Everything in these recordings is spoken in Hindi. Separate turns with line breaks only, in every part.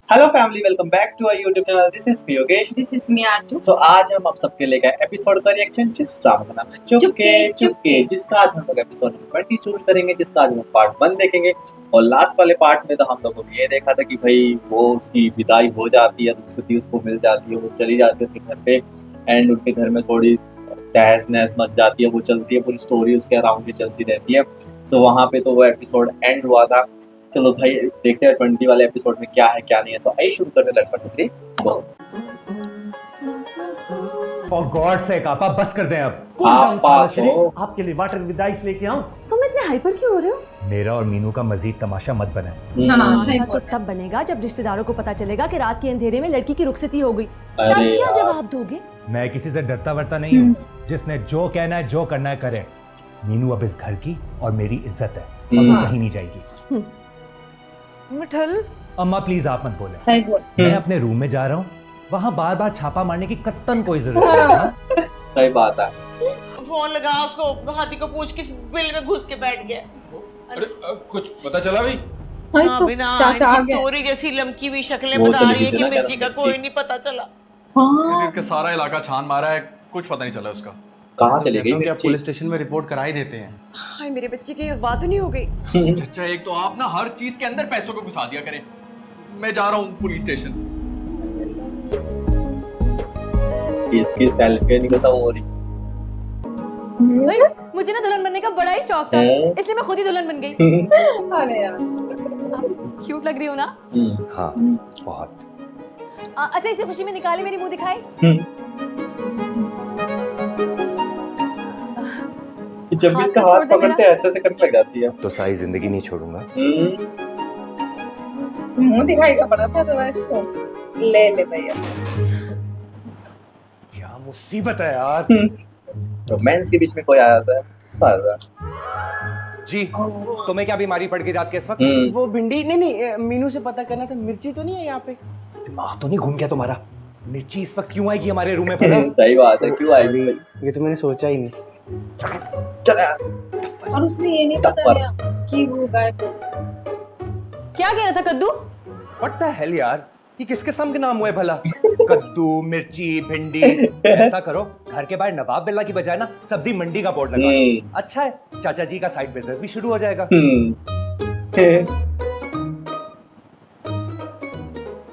Hello family, welcome back to our YouTube channel. This is Yogesh.
This is me Aarzoo.
तो आज हम आप सबके लेकर एपिसोड का रिएक्शन जिस ड्रामा का नाम है चुपके चुपके, जिसका आज हम लोग एपिसोड नंबर 20 शूट करेंगे, जिसका आज हम पार्ट 1 देखेंगे। और लास्ट वाले पार्ट में तो हम लोगों ने ये देखा था कि भाई वो उसकी विदाई हो जाती है, रुखसती उसको मिल जाती है, वो चली जाती है उनके घर पे एंड उनके घर में थोड़ी तहस नहस मच जाती है, वो चलती है, पूरी स्टोरी उसके अराउंड ही चलती रहती है। सो वहाँ पे तो वो एपिसोड एंड हुआ था। चलो भाई देखते हैं 20 वाले एपिसोड में क्या है क्या नहीं है। सो आइए शुरू करते हैं। Let's 1 2 3 go.
For God sake आपा बस कर दें अब।
आपा को
आपके लिए वाटर विद आइस लेके आऊं?
तुम इतने हाइपर क्यों हो रहे हो?
मेरा और मीनू का मजीद तमाशा मत बनाए।
हाँ, सही
तो
बोल
तब बनेगा जब रिश्तेदारों को पता चलेगा कि रात के अंधेरे में लड़की की रुखसती हो गई। तब
अरे
क्या
यार।
जवाब दोगे?
मैं किसी से डरता वरता नहीं हूँ। जिसने जो कहना है जो करना है करे। मीनू अब इस घर की और मेरी इज्जत है और वो कहीं नहीं जाएगी।
मिठल,
अम्मा प्लीज आप मत बोले।
सही बोल।
मैं अपने रूम में जा रहा हूँ, वहाँ बार बार छापा मारने की कत्तन कोई जरूरत नहीं है।
सही बात है।
फोन लगा उसको, हाथी को पूछ किस बिल में घुस के बैठ गया।
अरे कुछ पता चला भाई?
हाँ,
हाँ
इसको
बिना
चाचा आ
इनकी
गया।
तोरी जैसी लमकी हुई शक्लें
वो
बता
चली
रही है
गई
कि
ना
मिर्ची का
मिर्ची।
कोई नहीं पता चला।
हाँ
इनका सारा इलाका छान मारा है, कुछ पता नहीं चला उसका।
कहाँ चली गई
क्या
मिर्ची?
पुलिस स्टेशन में रिपोर्ट करा ही देते हैं।
हाय मेरे बच्चे की बात नहीं हो गई।
अच्छा एक तो आप ना हर चीज के अंदर पैसों को घुसा दिया करें। मैं जा रहा हूँ पुलिस स्टेशन।
इसकी सेल्फी नहीं खत्म हो रही।
भाई, मुझे ना दुल्हन बनने का बड़ा ही शौक था,
हैं?
इसलिए मैं खुद ही दुल्हन बन गई।
अरे यार
क्यूट लग रही हूँ ना?
हाँ बहुत।
अच्छा, इसी खुशी में निकाली मेरी मुंह दिखाई।
जब भी
हाथ
इसका
तो
हाथ
छोड़ दे
पकड़ते हैं ऐसे ऐसे करने लग जाती है।
तो सारी जिंदगी नहीं छोड़ूंगा।
मुंह दिखाएगा बड़ा था इसको। ले ले भैया।
क्या मुसीबत है यार।
रोमांस के बीच में कोई आ जाता है सारा।
जी तुम्हें क्या बीमारी पड़ गई रात के इस वक्त?
वो भिंडी नहीं मीनू से पता करना था, मिर्ची तो नहीं है यहाँ पे।
दिमाग तो नहीं घूम गया तुम्हारा? मिर्ची इस वक्त क्यों आएगी हमारे रूम में पता?
सही बात है, क्यों आएगी?
ये तो मैंने सोचा ही नहीं।
चल यार।
और उसने ये नहीं बताया कि वो गायब हो गया।
क्या कह रहा था कद्दू?
What the hell यार, ये किसके सम के नाम हुए भला? कद्दू, मिर्ची, भिंडी। ऐसा करो, घर के बाहर नवाब बिल्ला की बजाय ना सब्जी मंडी का बोर्ड लगा दो। अच्छा है, चाचा जी का साइड बिजनेस भी शुरू हो जाएगा।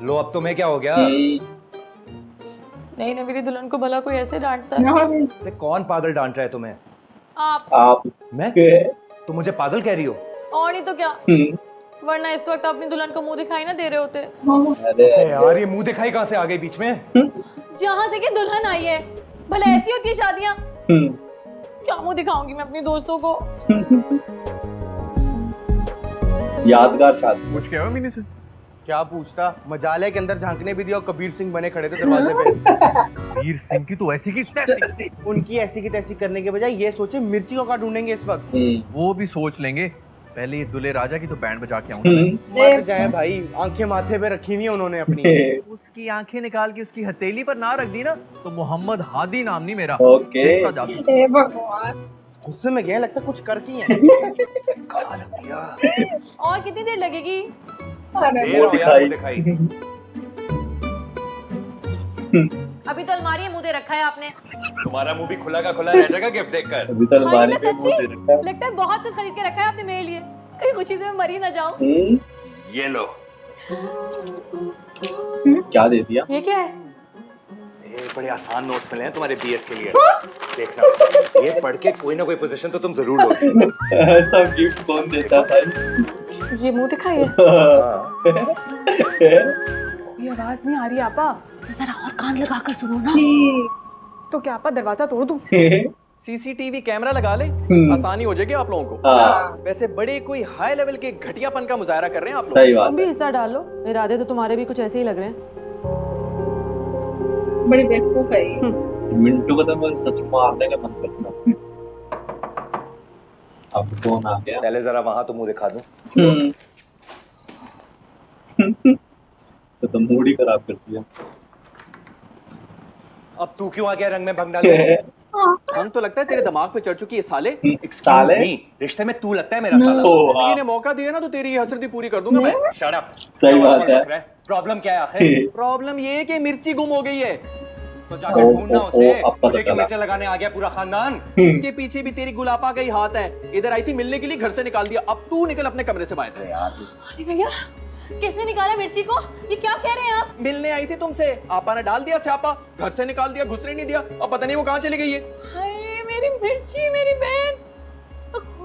लो अब तुम्हें क्या हो गया?
नहीं ना, मेरी दुल्हन को भला कोई ऐसे डांटता है?
अरे कौन पागल डांट रहा है तुम्हें?
आप
मैं? तुम मुझे पागल कह रही हो?
और नहीं तो क्या, वरना इस वक्त अपनी दुल्हन को मुंह दिखाई ना दे रहे होते।
अरे
यार ये मुंह दिखाई कहाँ से आ गई बीच में?
जहाँ से कि दुल्हन आई है, भला ऐसी होती है शादियाँ? क्या मुंह दिखाऊंगी मैं अपनी दोस्तों को?
यादगार शादी।
कुछ क्या हुआ मीनू से?
क्या पूछता? मजाले के अंदर झांकने भी दिया और कबीर सिंह बने खड़े थे दरवाजे पे।
वीर सिंह की तो ऐसी की
उनकी ऐसी की तैसी करने के बजाय ये सोचे मिर्ची को कहाँ ढूंढेंगे इस वक्त।
वो भी सोच लेंगे। पहले ये दुल्हे राजा की तो बैंड बजा के आऊंगा।
मर जाए भाई, आंखें माथे पे रखी हुई है उन्होंने अपनी।
उसकी आंखें निकाल के उसकी हथेली पर ना रख दी ना तो मोहम्मद हादी नाम नहीं मेरा।
ओके।
देखता जादू।
हे भगवान।
गुस्से में गया, लगता कुछ कर की है।
कहाँ रख दिया?
और कितनी देर लगेगी?
अरे
दे रहा हूँ यार, मुंह दिखाई।
अभी तो अलमारी में मुंह दे रखा है आपने।
तुम्हारा मुंह भी खुला का खुला रह जाएगा गिफ्ट देखकर।
अभी तो
हाँ,
अलमारी
ये
पे
ना
मुंह दे रखा है।
सच्ची लगता है बहुत कुछ खरीद के रखा है आपने मेरे लिए, कहीं खुशी से मैं मरी ना जाऊं।
ये लो।
क्या दे दिया?
ये क्या है?
ये बड़े आसान नोट्स मिले हैं तुम्हारे बीएस के लिए। देखना, ये पढ़ के कोई ना कोई पोजीशन तो तुम जरूर लोगे।
ऐसा गिफ्ट कौन देता है?
ये मुंह दिखाई है?
हाँ।
ये आवाज नहीं आ रही आपा, तो जरा और कान लगा कर सुनो ना।
छी।
तो क्या आपा दरवाजा तोड़ दूं?
सीसीटीवी कैमरा लगा ले, आसानी हो जाएगी आप लोगों को।
हाँ
वैसे बड़े कोई हाई लेवल के घटियापन का मुजाहरा कर रहे हैं आप लोग।
सही बात
तुम भी हिस्सा डालो, इरादे तो तुम्हारे भी कुछ ऐसे ही लग रहे हैं।
बड़ी बेवकूफ है ये।
है। मिंटू को तो मैं सच मारने का मन करता। अब कौन आ गया?
पहले जरा वहां तो मुंह दिखा दूं।
तो मूड ही खराब कर दिया।
अब तू क्यों आ गया रंग में भंग डालने?
हम तो लगता है तेरे दिमाग पे चढ़ चुकी है साले।
Excuse me, रिश्ते में तू लगता है मेरा साला।
ओ
जिंदगी
हाँ,
ने मौका दिया ना तो तेरी ये हसरती पूरी कर दूंगा मैं।
Shut up।
सही बात है।
प्रॉब्लम क्या है आखिर?
प्रॉब्लम ये है कि मिर्ची गुम हो गई है।
तो जाकर ढूंढना उसे।
अब पता
मुझे क्यों
चला।
मिर्चें लगाने आ गया पूरा खानदान?
इसके पीछे भी तेरी गुलाबा का ही हाथ है। इधर आई थी मिलने के लिए, घर से निकाल दिया। अब तू निकल अपने कमरे से बाहर।
अरे भैया किसने निकाला मिर्ची को? ये क्या कह रहे हैं आप?
मिलने आई थी तुमसे, आपा ने डाल दिया स्यापा, घर से निकाल दिया, घुसने नहीं दिया। अब पता नहीं वो कहाँ चली गई है।
हाय मेरी मिर्ची, मेरी बहन,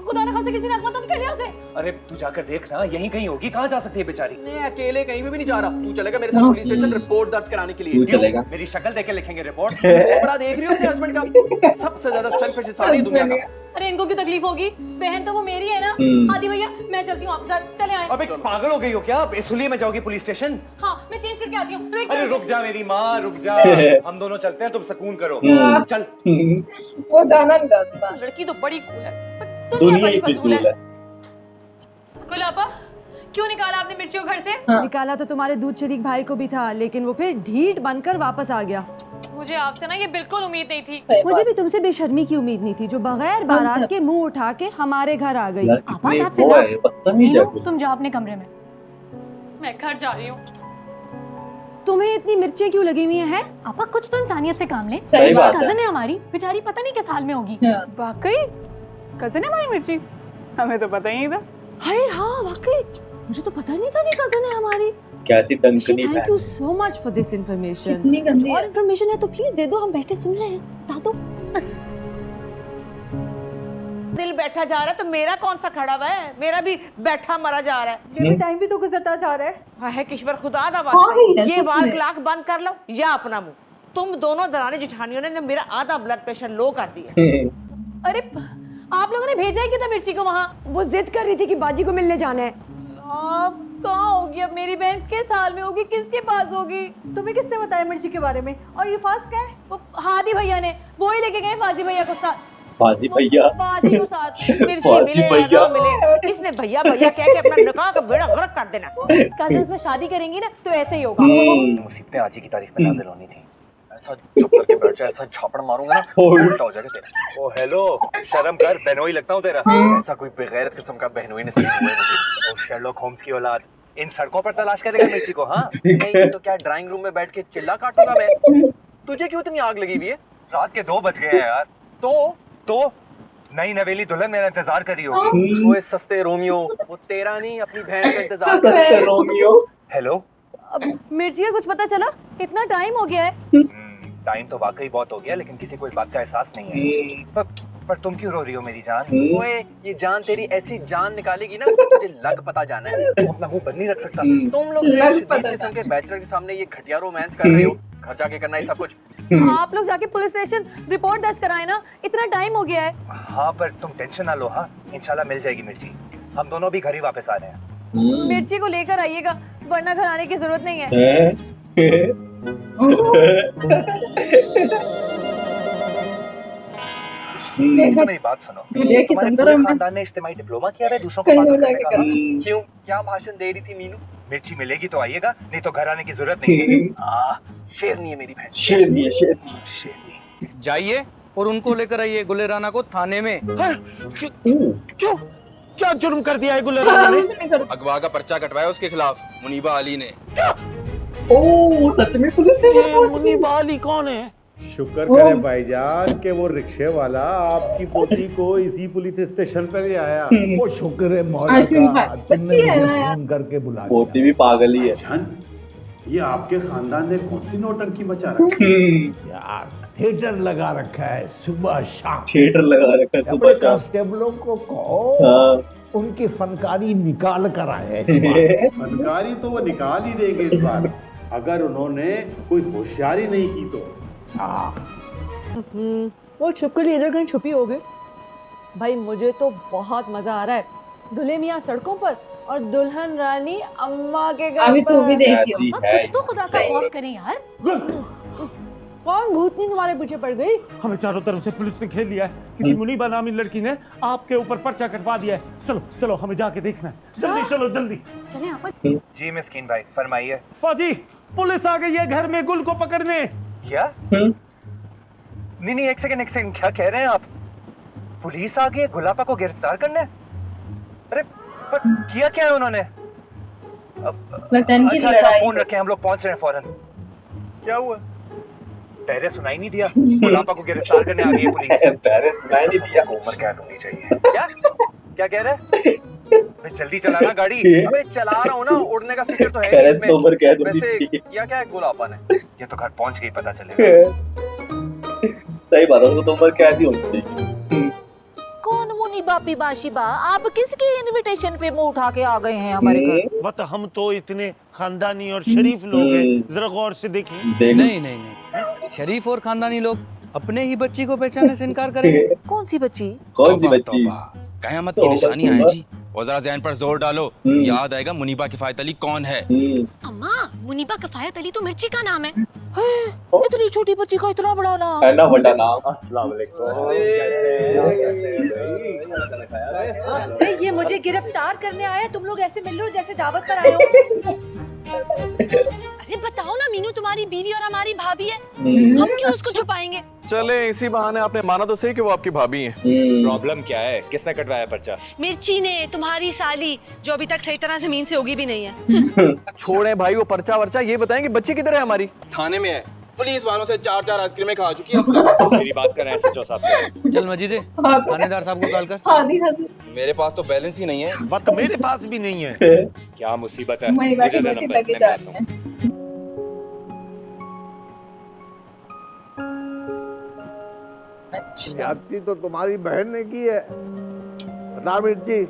खुदा न खास्ता किसी ने अगवा तो नहीं कर लिया उसे?
अरे तू जाकर देख ना, यहीं कहीं होगी। कहाँ जा सकती है बेचारी?
मैं अकेले कहीं भी नहीं जा रहा। तू चलेगा मेरे साथ पुलिस स्टेशन रिपोर्ट दर्ज कराने के
तू
लिए?
चलेगा?
मेरी शक्ल देख के लिखेंगे रिपोर्ट।
कपड़ा देख रही हो अपने हस्बैंड का? सबसे ज्यादा सेल्फिश इंसान है दुनिया का।
अरे इनको क्यों तकलीफ होगी? बहन तो वो मेरी है ना। आदि भैया मैं चलती हूँ आपके साथ, चले आए।
अबे पागल हो गई हो क्या? इसलिए मैं जाओगी पुलिस स्टेशन?
हाँ मैं चेंज करके आती हूँ।
अरे रुक जा मेरी माँ, रुक जा। हम दोनों चलते हैं, तुम सुकून करो। चल।
वो जाना नहीं चाहता।
लड़की तो बड़ी कूल है पर
दुनिया
दुनिया
ही
बड़ी फजूल
फिजूल
है।
है।
गुलाबा क्यों निकाला आपने मिर्ची को घर से?
निकाला तो तुम्हारे दूध शरीक भाई को भी था, लेकिन वो फिर ढीठ बनकर वापस आ गया।
मुझे आपसे ना ये बिल्कुल उम्मीद नहीं थी।
सही
मुझे
बात।
भी तुमसे बेशर्मी की उम्मीद नहीं थी, जो बगैर बारात के मुंह उठा के हमारे घर आ गई।
यार कितने वो है, बदतमीज है कुछ।
तुम जाओ अपने कमरे में, मैं घर जा रही हूँ।
तुम्हें इतनी मिर्चें क्यों लगी हुई हैं?
आपा कुछ तो इंसानियत से काम ले।
सही बात है।
कजन है हमारी, बेचारी पता नहीं किस हाल में होगी।
हाँ।
वाकई कजन है हमारी मिर्ची, हमें तो पता ही नहीं था।
हाय हाँ वाकई, मुझे तो पता ही नहीं था कि कजन है हमारी।
कैसी डंकनी
थैंक
है।
You so much for this information.
कितनी गंदी
और
है।
इन्फॉर्मेशन है तो प्लीज दे दो, हम बैठे सुन रहे हैं, बता दो।
दिल बैठा जा रहा है तो मेरा कौन सा खड़ा हुआ है? मेरा भी बैठा मरा जा रहा है।
बेबी टाइम भी तो गुजरता जा रहा है।
है किश्वर खुदा दा
हाँ,
वास्ता,
है,
ये
सच
वार
में।
क्लाक बंद कर लो या अपना मुंह। तुम दोनों दरानी जिठानियों ने मेरा आधा ब्लड प्रेशर लो कर दिया।
अरे आप लोगों ने भेजा ही क्यों था मिर्ची को वहाँ?
वो जिद कर रही थी कि बाजी को मिलने जाना है।
आप कहाँ होगी अब? मेरी बहन किस हाल में होगी, किसके पास होगी?
तुम्हें किसने बताया मिर्ची के बारे में? और ये फास्ट क्या है?
वो हादी भैया ने, वो ही लेके गए फाजी भैया को साथ।
बाजी भैया।
फाजी को साथ।
मिर्ची
बाजी
मिले या
भैया।
ना मिले, इसने भैया भैया कह के अपना निकाह का बेड़ा गर्क कर देना।
कजिन्स में शादी करेंगी ना तो ऐसे ही होगा।
मुसीबतें आज ही की तारीफ में नाजिल होनी थी।
ऐसा चुप करके बैठ जा, ऐसा झापड़ मारूंगा ना उल्टा हो जाएगा तेरा।
ओ हेलो, शर्म कर, बहनोई लगता हूँ तेरा।
ऐसा कोई बेगैरत किस्म का बहनोई नसीब हुआ है मुझे।
ओ शर्लॉक होम्स की औलाद, इन सड़कों पर तलाश करेगा मिर्ची को? हाँ
नहीं तो क्या ड्राइंग रूम में बैठ के चिल्ला काटूंगा मैं? तुझे क्यों इतनी आग लगी हुई है?
रात के 2 बज गए हैं यार। तो नई नवेली दुल्हन मेरा इंतजार कर रही होगी।
ओए सस्ते रोमियो, वो तेरा नहीं अपनी बहन का इंतजार कर।
सस्ते रोमियो।
हेलो।
अब मिर्ची का कुछ पता चला? इतना टाइम हो गया है।
टाइम तो वाकई बहुत हो गया, लेकिन किसी को इस बात का एहसास नहीं है। पर तुम क्यों रो रही हो मेरी जान?
ओए ये जान तेरी ऐसी जान निकालेगी ना, तुझे लग पता जाना है।
तुम अपना मुंह बंद नहीं रख सकता।
तुम लोग
लग
शदीद
पता
किस्म के बैचलर के सामने ये घटिया रोमांस कर रहे हो। घर जाके करना है सब कुछ।
आप लोग जाके पुलिस स्टेशन रिपोर्ट दर्ज कराए ना, इतना टाइम हो गया है।
हाँ पर तुम टेंशन ना लो। हाँ इंशाल्लाह मिल जाएगी मिर्ची। हम दोनों भी घर ही वापस आ रहे हैं।
मिर्ची को लेकर आइएगा, वरना घर आने की जरूरत नहीं है।
तो मेरी बात सुनो,
दुनिया की
तुम्हारे
सुंदर
पूरे
रोमांस।
खानदान ने इज्तिमाई डिप्लोमा किया है दूसरों को
कहीं
पागल
और
करने
जाके
का।
करो।
क्यों? क्या भाषण दे रही थी मीनू?
मिर्ची मिलेगी तो आइएगा, नहीं तो घर आने की जरूरत नहीं है।
शेरनी है मेरी बहन।
शेरनी है, शेरनी।
शेरनी।
जाइए और उनको लेकर आइए गुले राना को थाने में।
क्यों? क्या जुर्म कर दिया है गुले
हाँ,
राना ने?
कुछ नहीं करता।
अगवा का पर्चा कटवाया उसके खिलाफ मुनीबा अली ने।
ओ सच में पुलिस स्टेशन
ये
पहुंच गई।
मुनीबा अली कौन है?
शुक्र करें भाईजान कि वो रिक्शे वाला आपकी पोती को इसी पुलिस स्टेशन पर ले आया।
वो शुक्र है मौला
आइसक्रीम
का,
खा-
तुमने
बच्ची है
मुझे
ना यार।
फोन करके बुला
पोती
लिया।
भी पागल ही है।
जान, ये आपके खानदान ने कौन सी नौटंकी मचा रखी?
यार थिएटर लगा रखा है सुबह शाम।
थिएटर लगा रखा है
अपने
सुबह शाम।
कांस्टेबलों को कहो
हाँ।
उनकी फनकारी निकाल कर आए।
फनकारी तो वो निकाल ही देंगे इस बार, अगर उन्होंने कोई होशियारी नहीं की तो।
वो छुपकर इधर कहीं छुपी हो गई। भाई मुझे तो बहुत मजा आ रहा है, दूल्हे मियाँ सड़कों पर और दुल्हन रानी अम्मा के घर
अभी
पर।
तू भी देखियो।
ऐसी
अब
है।
कुछ तो खुदा का खौफ करें यार।
कौन भूतनी तुम्हारे पीछे पड़ गई?
हमें चारों तरफ से पुलिस ने घेर लिया है। किसी मुनीबा नामी लड़की ने आपके ऊपर पर्चा कटवा दिया है। चलो चलो हमें जाके देखना है, जल्दी चलो जल्दी।
चले आप।
जी मिस्कीन भाई फरमाइए।
फौजी पुलिस आ गई है घर में गुल को पकड़ने।
क्या? नहीं एक सेकंड क्या कह रहे हैं आप? पुलिस आ गई है गुलाबा को गिरफ्तार करने? अरे पर किया क्या है उन्होंने?
वतन की
अच्छा
लड़ाई।
फोन रखे, हम लोग पहुंच रहे हैं फौरन।
क्या हुआ?
पहले सुनाई नहीं दिया, गुलाबा को गिरफ्तार करने आ गई है पुलिस।
पहले सुनाई नहीं दिया।
उम्र कैद होनी चाहिए। क्या क्या कह रहे हैं? जल्दी चलाना गाड़ी।
अबे चला रहा हूँ ना, उड़ने का फिक्र तो है
कह
नहीं
रहे
इसमें।
तो उम्र कैद होनी
वैसे
चाहिए।
किया क्या है गुलाबा ने?
ये तो घर पहुंच गई, पता चलेगा।
सही बात है, उसको तो उम्र कैद ही होनी चाहिए।
कौन मुनी बापी बाशिबा, आप किसके इनविटेशन पे मुंह उठा के आ गए हैं हमारे घर?
वत हम तो इतने खानदानी और शरीफ लोग हैं, जरा गौर से देखिए।
नहीं नहीं नहीं, शरीफ और खानदानी लोग अपने ही बच्ची को पहचानने से इनकार करेंगे?
कौन सी बच्ची?
कौन सी बच्ची?
कयामत की निशानियां हैं जी। और जरा ज़हन पर जोर डालो, याद आएगा मुनीबा किफायत अली कौन है।
अम्मा, मुनीबा किफायत अली तो मिर्ची का नाम है।
इतनी छोटी बच्ची का इतना बड़ा नाम।
है ना बड़ा नाम। अस्सलाम
अरे ये मुझे गिरफ्तार करने आए, तुम लोग ऐसे मिल रहे हो जैसे दावत पर आए हो।
अरे बताओ ना, मीनू तुम्हारी बीवी और हमारी भाभी है, हम क्यों उसको छुपाएंगे?
चले इसी बहाने आपने माना तो सही कि वो आपकी भाभी है।
प्रॉब्लम क्या है? किसने कटवाया पर्चा?
मिर्ची ने, तुम्हारी साली, जो अभी तक सही तरह जमीन से उगी भी नहीं है।
छोड़े भाई वो पर्चा वर्चा, ये बताएं कि बच्ची किधर है हमारी?
थाने में है, पुलिस वालों से 4-4 आइसक्रीमें खा चुकी है।
मेरी बात कर रहे हैं एसएचओ साहब से।
चल मजीद, थानेदार साहब को कॉल कर।
हाँ दी हाँ दी।
मेरे पास तो बैलेंस ही नहीं है।
वत मेरे पास भी नहीं है।
क्या मुसीबत है?
वही
मुझे
बैठे
दे
बैठे
नंबर,
लगे
मैं
जा
मिलाता
रही
हूँ।
हैं। अच्छा
ज्यादती तो तुम्हारी बहन ने की है। बता मिर्ची,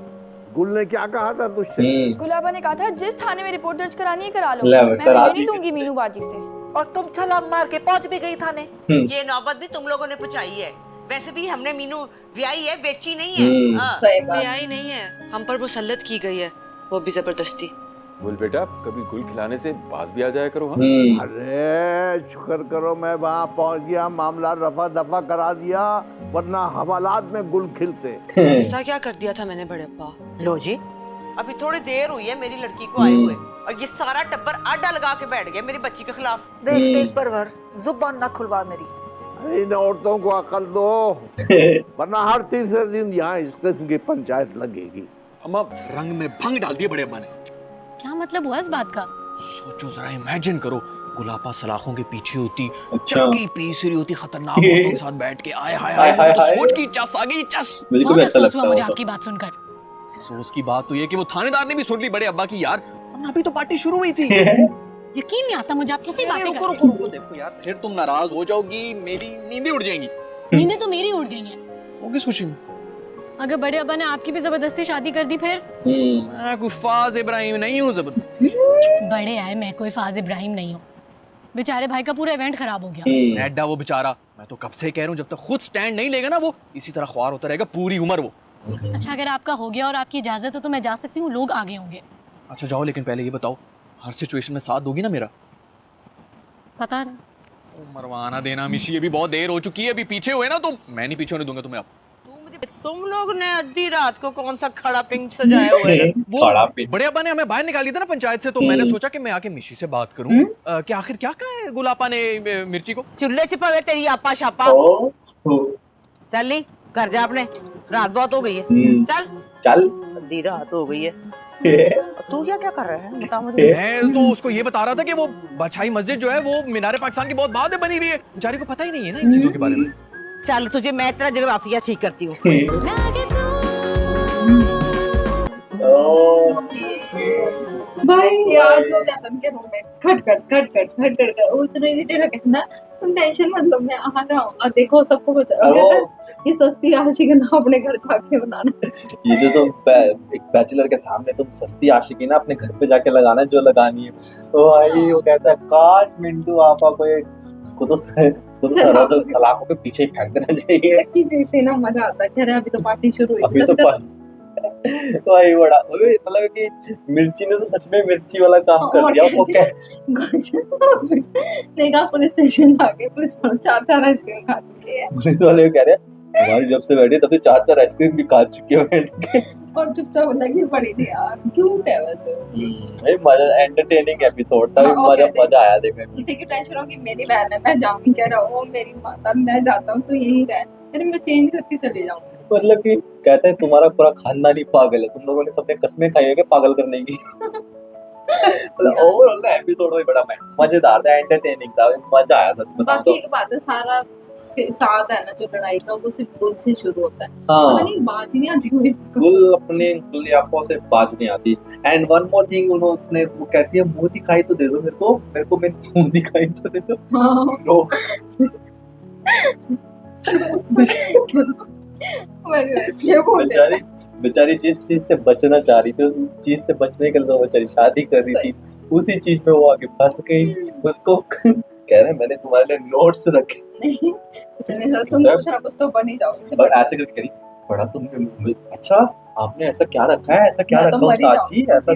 गुल ने क्या कहा था तुझसे?
गुलाबा ने कहा था जिस थाने में रिपोर्ट दर्ज करानी है करा लो,
ले,
मैं
करा
वीडियो
दी
नहीं दूंगी मीनू बाजी से।
और तुम छलांग मार के पहुंच भी गई थाने। ये नौबत भी तुम लोगों ने पुचाई है। वैसे भी हमने मीनू ब्याई है, बेची नहीं है। हाँ।
सही बात।
ब्याही नहीं है, हम पर मुसल्लत की गई है, वो भी जबरदस्ती।
गुल बेटा, कभी गुल खिलाने से पास भी आ जाया करो। हाँ?
अरे शुक्र करो मैं वहाँ पहुँच गया, मामला रफा दफा करा दिया, वरना हवालात में गुल खिलते।
ऐसा क्या कर दिया था मैंने बड़े अब्बा?
लो जी, अभी थोड़ी देर हुई है मेरी लड़की को आए हुए, और ये सारा टब्बर आडा लगा के बैठ गया मेरी बच्ची के खिलाफ। देख देख परवर, जुबान ना खुलवा मेरी।
अरे इन औरतों को अकल दो, वरना हर तीसरे दिन यहाँ इस किस्म की पंचायत लगेगी।
अम्मा रंग में भंग डाल दिया बड़े अम्मा ने।
क्या मतलब हुआ इस बात का?
सोचो जरा, इमेजिन करो, गुलाबा सलाखों के पीछे होती,
अच्छा।
चक्की पीस रही होती, खतरनाक औरतों के साथ बैठ के, आए हाय हाय, तो सोच की चस आ गई, चस।
मुझे
बहुत
भी अच्छा
अफसोस हुआ
लगता
मुझे
है।
आपकी बात सुनकर।
अफसोस की बात तो ये कि वो थानेदार ने भी सुन ली बड़े अब्बा की यार, वरना अभी तो पार्टी शुरू हुई थी।
यकीन नहीं आता मुझे, आप कैसी बातें
रुको
करते
रुको रुको, देखो यार, फिर तुम नाराज हो जाओगी, मेरी नींदें उड़ जाएंगी।
हैं? नींदें तो मेरी उड़ गई हैं।
वो किस खुशी में?
अगर बड़े अब्बा ने आपकी भी जबरदस्ती शादी कर दी फिर?
मैं कोई फाज इब्राहिम नहीं हूँ जबरदस्ती।
बड़े आए, मैं कोई फाज इब्राहिम नहीं हूँ। बेचारे भाई का पूरा इवेंट खराब हो गया।
ऐडा वो बेचारा, मैं तो कब से कह रहा हूँ, जब तक खुद स्टैंड नहीं लेगा ना वो, इसी तरह ख्वार होता रहेगा पूरी उम्र वो।
अच्छा, अगर आपका हो गया और आपकी इजाजत है तो मैं जा सकती हूँ, लोग आगे होंगे।
अच्छा जाओ, लेकिन पहले ये बताओ, हर सिचुएशन में साथ दोगी ना मेरा?
पता नहीं।
मरवाना देना मिशी, अभी बहुत देर हो चुकी है, अभी पीछे हुए ना तो मैं नहीं पीछे होने दूंगा तुम्हें। आप
तुम लोग ने आधी रात को कौन सा खड़ा पिंक सजाया हुआ है?
वो बड़े अब्बा ने हमें बाहर निकाल दिया था ना पंचायत से, तो मैंने सोचा कि मैं आके मिशी से बात करूं। कि आखिर क्या कहा है गुलापा ने मिर्ची को?
चुल्ले छिपावे तेरी आपा शापा। चल ली घर जा अपने, रात बहुत हो गई है। चल
चल,
आधी रात हो गई है। तू क्या कर रहा है बता मुझे।
मैं तो उसको ये बता रहा था कि वो बादशाही मस्जिद जो है वो मीनार पाकिस्तान की बहुत बाद में बनी हुई है, बेचारी को पता ही नहीं है ना इन चीजों के बारे में।
चल तुझे मैं तेरा जोग्राफिया ठीक करती हूँ।
भाई यार जो जाता है रूम में खट उतना इरिटेट होके ना, तुम टेंशन मत लो, मैं आ रहा हूँ। और देखो सबको बचा ये सस्ती आशिकी ना अपने घर जाके बनाना।
ये जो तुम एक बैचलर के सामने तुम सस्ती आशिकी ना अपने घर पे जाके लगाना जो लगानी है। तो भाई वो कहता है काश मिंटू आपा को उसको तो सलाखों के पीछे ही फेंक देना चाहिए।
चक्की पीसते ना मजा आता है। अरे अभी तो पार्टी शुरू हुई।
अभी तो वही बड़ा मतलब कि मिर्ची ने तो सच में मिर्ची वाला काम कर दिया। वो क्या
देखा पुलिस स्टेशन जाके पुलिस 4 आइसक्रीम खा चुकी है।
पुलिस वाले कह रहे हैं हमारी जब से बैठे तब से 4 आइसक्रीम भी खा चुकी है बैठ के।
और चुपचाप लगी पड़ी थी यार, क्यूट है वैसे।
ये मजा एंटरटेनिंग एपिसोड था, मजा आया देखने में।
किसी की टेंशन होगी मेरी बहन है, मैं जाऊंगी कह रहा हूँ मेरी माता, मैं जाता हूँ तो यही रहे, फिर मैं चेंज करके चले जाऊंगी।
मतलब कि कहते हैं तुम्हारा पूरा खानदान ही पागल है, तुम लोगों ने सबने कसमें खाई है क्या पागल करने की। मतलब ओवरऑल ना एपिसोड भी बड़ा मजेदार था, एंटरटेनिंग था, मजा आया सच बताऊं
बाकी
तो।
एक बात है, सारा साथ है ना जो लड़ाई का, वो सिर्फ गुल से शुरू होता है।
हाँ।
पता नहीं बाज ही नहीं आती हुई।
गुल अपने गुलियापों से बाज नहीं आती। एंड वन मोर थिंग, उसने वो कहती है मुंह दिखाई तो दे दो मेरे को मेरे मुंह दिखाई तो दे दो। नो बेचारी बेचारी जिस चीज से बचना चाह रही थी, उस चीज से बचने के लिए तो बेचारी शादी कर रही थी, उसी चीज में वो आके फंस गई। उसको कह रहे मैंने तुम्हारे लिए नोट्स रखे।
नहीं सर, तुम कुछ ना कुछ तो बन ही जाओगे।
बट ऐसे करके करी बड़ा तुमने, अच्छा आपने ऐसा क्या रखा है, ऐसा क्या
मैं
रखा
तो
है
मर ही
साची, ऐसा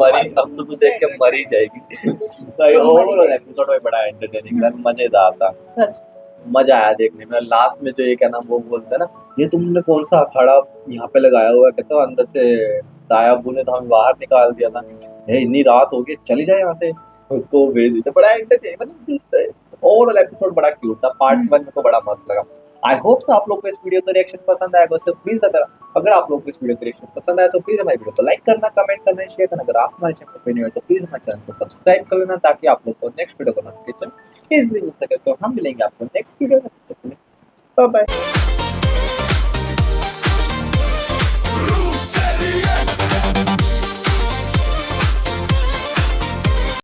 मरी हम तो तू देख के मर ही जाएगी। भाई ओवरऑल एपिसोड में बड़ा एंटरटेनिंग था, मजेदार था,
सच
मजा आया देखने में। लास्ट में जो ये क्या नाम वो बोलते हैं ना, ये तुमने कौन सा अखाड़ा यहाँ पे लगाया हुआ है, कहते हो अंदर से ताया अब्बू ने तो हमें बाहर निकाल दिया था, ये इतनी रात हो गई चली जाए यहाँ से, उसको भेज देते। बड़ा एंटरटेनिंग, ओवरऑल एपिसोड बड़ा क्यूट था। पार्ट 1 में तो बड़ा मस्त लगा। आई होप सो आप लोग को इस वीडियो का रिएक्शन पसंद आएगा। सो प्लीज अगर आप लोग को इस वीडियो का रिएक्शन पसंद आया तो प्लीज हमारे वीडियो को लाइक करना, कमेंट करना, शेयर करना। अगर आप हमारे चैनल पर नए हो तो प्लीज हमारे चैनल को सब्सक्राइब कर लेना, ताकि आप लोग को नेक्स्ट वीडियो का नोटिफिकेशन इजीली मिल सके। सो हम मिलेंगे आपको नेक्स्ट वीडियो में, बाय बाय।